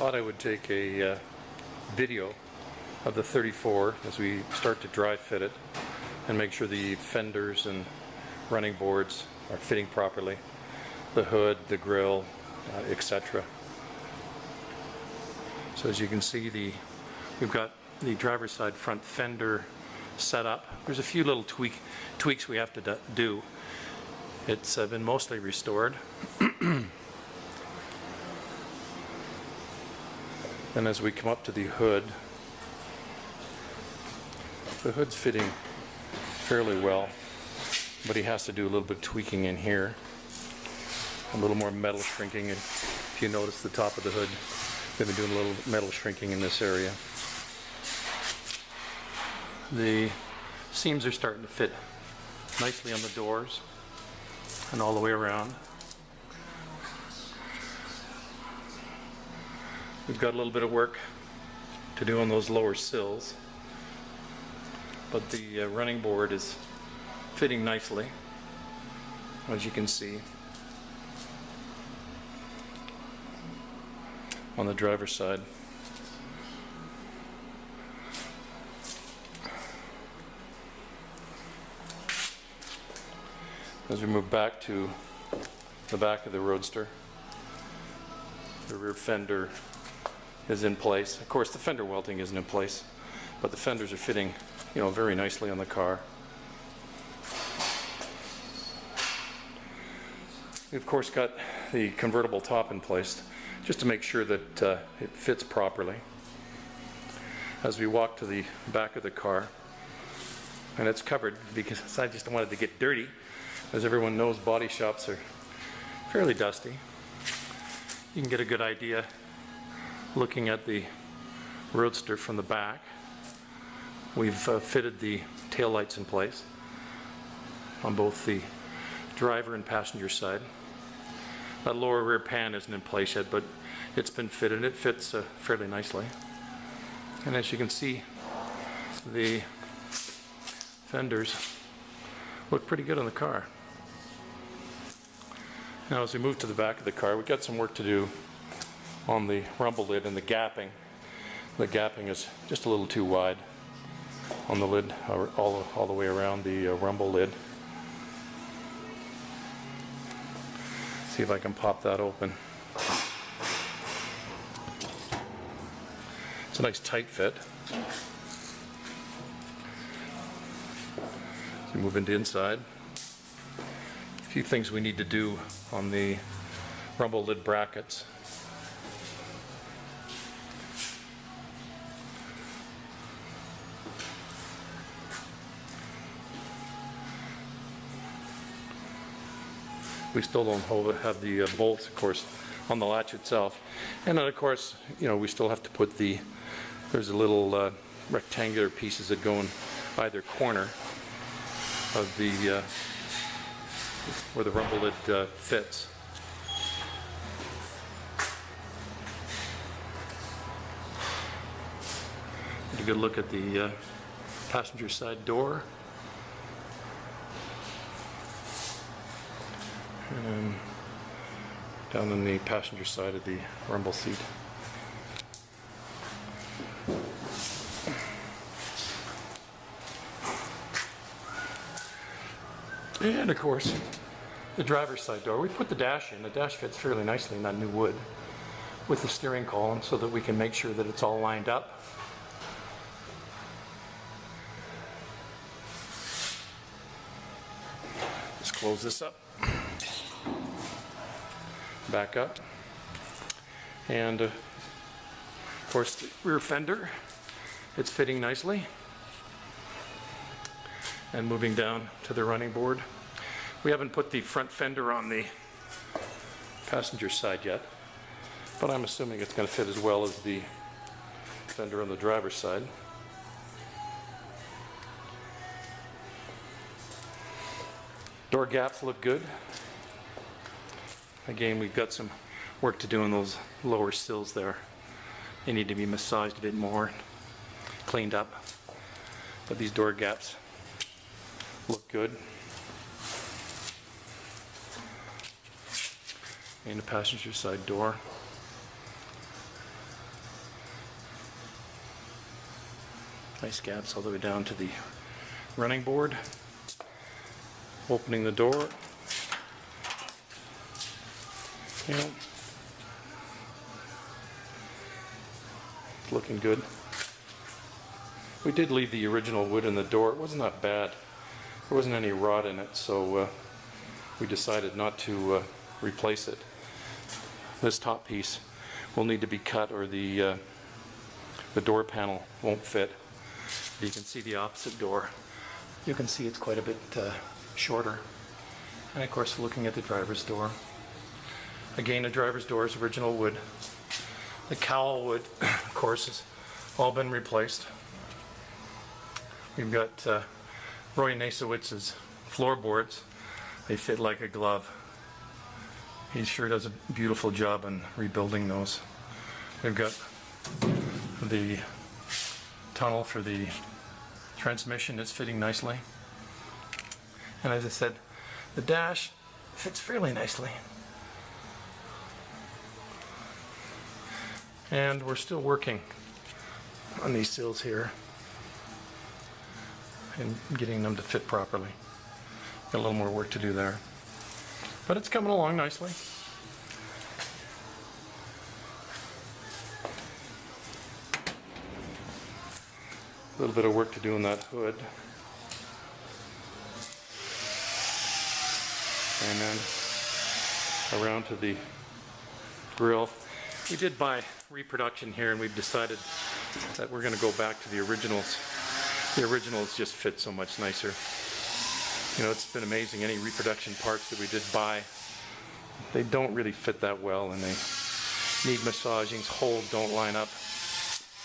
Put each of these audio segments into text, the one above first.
thought I would take a video of the 34 as we start to dry fit it and make sure the fenders and running boards are fitting properly, the hood, the grille, etc. So as you can see, we've got the driver's side front fender set up. There's a few little tweaks we have to do. It's been mostly restored. Then as we come up to the hood's fitting fairly well, but he has to do a little bit of tweaking in here, a little more metal shrinking. And if you notice the top of the hood, we've been doing a little metal shrinking in this area. The seams are starting to fit nicely on the doors and all the way around. We've got a little bit of work to do on those lower sills, but the running board is fitting nicely, as you can see on the driver's side. As we move back to the back of the Roadster, the rear fender is in place. Of course, the fender welting isn't in place, but the fenders are fitting, very nicely on the car. We've of course got the convertible top in place just to make sure that it fits properly. As we walk to the back of the car, and it's covered because I just wanted to get dirty. As everyone knows, body shops are fairly dusty. You can get a good idea looking at the Roadster from the back. We've fitted the tail lights in place on both the driver and passenger side. That lower rear pan isn't in place yet, but it's been fitted. It fits fairly nicely. And as you can see, the fenders look pretty good on the car. Now as we move to the back of the car, we've got some work to do on the rumble lid and the gapping. The gapping is just a little too wide on the lid, all the way around the rumble lid. See if I can pop that open. It's a nice tight fit. So we move into inside. A few things we need to do on the rumble lid brackets. We still don't have the bolts, of course, on the latch itself. And then, of course, we still have to put there's a little rectangular pieces that go in either corner of the, where the rumble lid fits. Get a good look at the passenger side door. And down on the passenger side of the rumble seat. And of course, the driver's side door. We put the dash in. The dash fits fairly nicely in that new wood with the steering column so that we can make sure that it's all lined up. Let's close this up. Back up, and of course the rear fender, it's fitting nicely. And moving down to the running board, we haven't put the front fender on the passenger side yet, but I'm assuming it's going to fit as well as the fender on the driver's side. Door gaps look good. Again, we've got some work to do on those lower sills there. They need to be massaged a bit more, cleaned up. But these door gaps look good. And the passenger side door. Nice gaps all the way down to the running board. Opening the door. Yeah. It's looking good. We did leave the original wood in the door. It wasn't that bad. There wasn't any rot in it, so we decided not to replace it. This top piece will need to be cut, or the door panel won't fit. You can see the opposite door. You can see it's quite a bit shorter. And of course, looking at the driver's door. Again, the driver's door is original wood. The cowl wood, of course, has all been replaced. We've got Roy Nasowitz's floorboards. They fit like a glove. He sure does a beautiful job on rebuilding those. We've got the tunnel for the transmission that's fitting nicely. And as I said, the dash fits fairly nicely. And we're still working on these sills here and getting them to fit properly. Got a little more work to do there. But it's coming along nicely. A little bit of work to do on that hood. And then around to the grill. We did buy reproduction here, and we've decided that we're going to go back to the originals. The originals just fit so much nicer. You know, it's been amazing. Any reproduction parts that we did buy, they don't really fit that well, and they need massaging. Holes don't line up,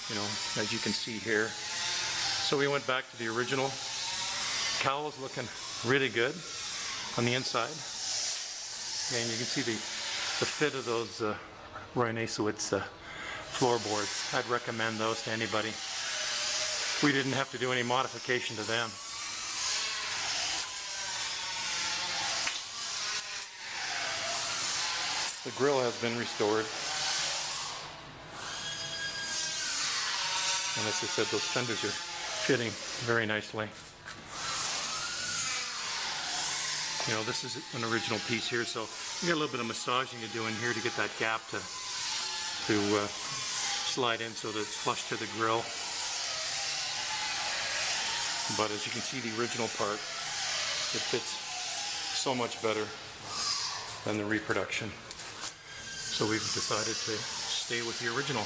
you know, as you can see here. So we went back to the original. Cowl is looking really good on the inside. And you can see the fit of those Roy Nasowitz floorboards. I'd recommend those to anybody. We didn't have to do any modification to them. The grill has been restored. And as I said, those fenders are fitting very nicely. You know, this is an original piece here, so you got a little bit of massaging to do in here to get that gap to slide in so that it's flush to the grill. But as you can see, the original part, it fits so much better than the reproduction. So we've decided to stay with the original.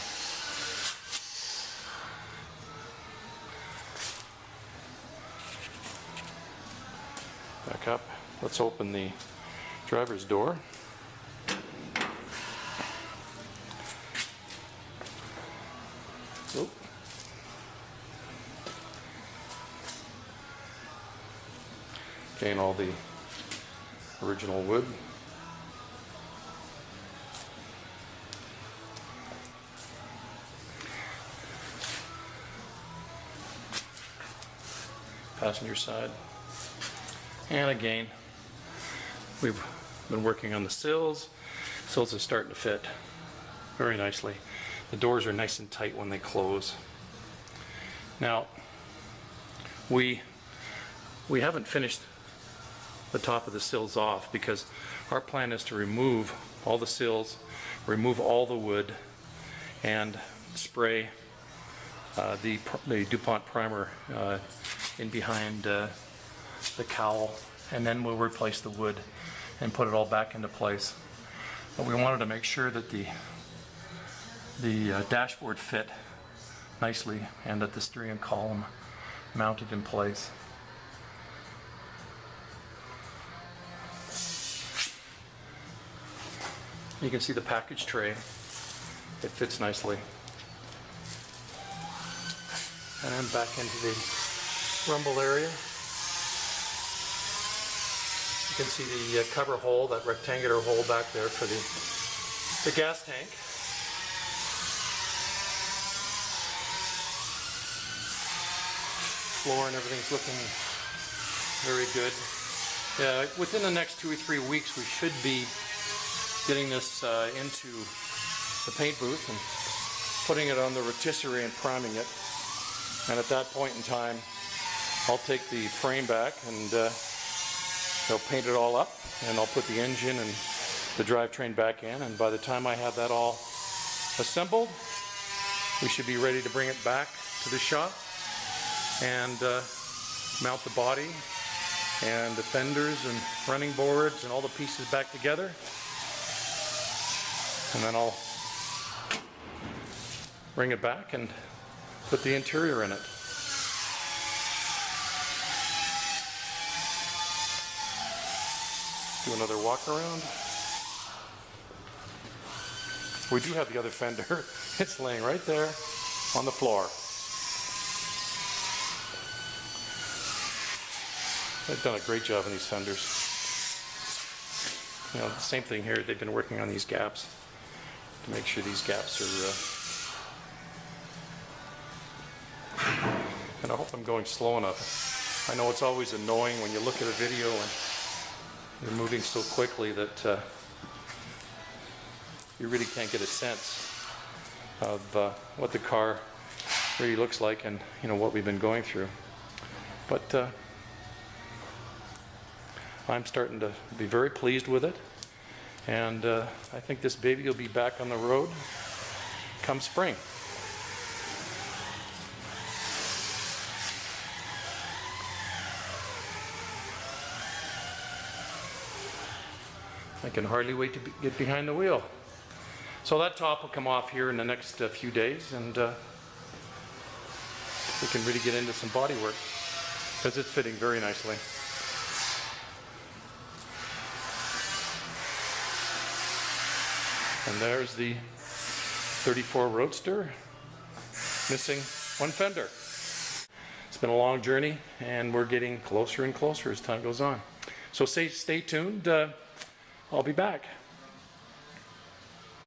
Back up. Let's open the driver's door. Oop. Again, all the original wood. Passenger side. And again, we've been working on the sills. Sills are starting to fit very nicely. The doors are nice and tight when they close. Now, we haven't finished the top of the sills off because our plan is to remove all the sills, remove all the wood, and spray the DuPont primer in behind the cowl, and then we'll replace the wood and put it all back into place. But we wanted to make sure that the dashboard fit nicely and that the steering column mounted in place. You can see the package tray. It fits nicely. And then back into the rumble area. You can see the cover hole, that rectangular hole back there for the gas tank. Floor and everything's looking very good. Yeah, within the next 2 or 3 weeks we should be getting this into the paint booth and putting it on the rotisserie and priming it. And at that point in time, I'll take the frame back and they'll paint it all up, and I'll put the engine and the drivetrain back in, and by the time I have that all assembled, we should be ready to bring it back to the shop and mount the body and the fenders and running boards and all the pieces back together, and then I'll bring it back and put the interior in it. Do another walk around. We do have the other fender. It's laying right there on the floor. They've done a great job on these fenders. You know, same thing here. They've been working on these gaps to make sure these gaps are and I hope I'm going slow enough. I know it's always annoying when you look at a video and you're moving so quickly that you really can't get a sense of what the car really looks like and, you know, what we've been going through. But I'm starting to be very pleased with it, and I think this baby will be back on the road come spring. I can hardly wait to get behind the wheel. So that top will come off here in the next few days, and we can really get into some body work because it's fitting very nicely. And there's the 34 Roadster, missing one fender. It's been a long journey, and we're getting closer and closer as time goes on. So stay tuned. I'll be back.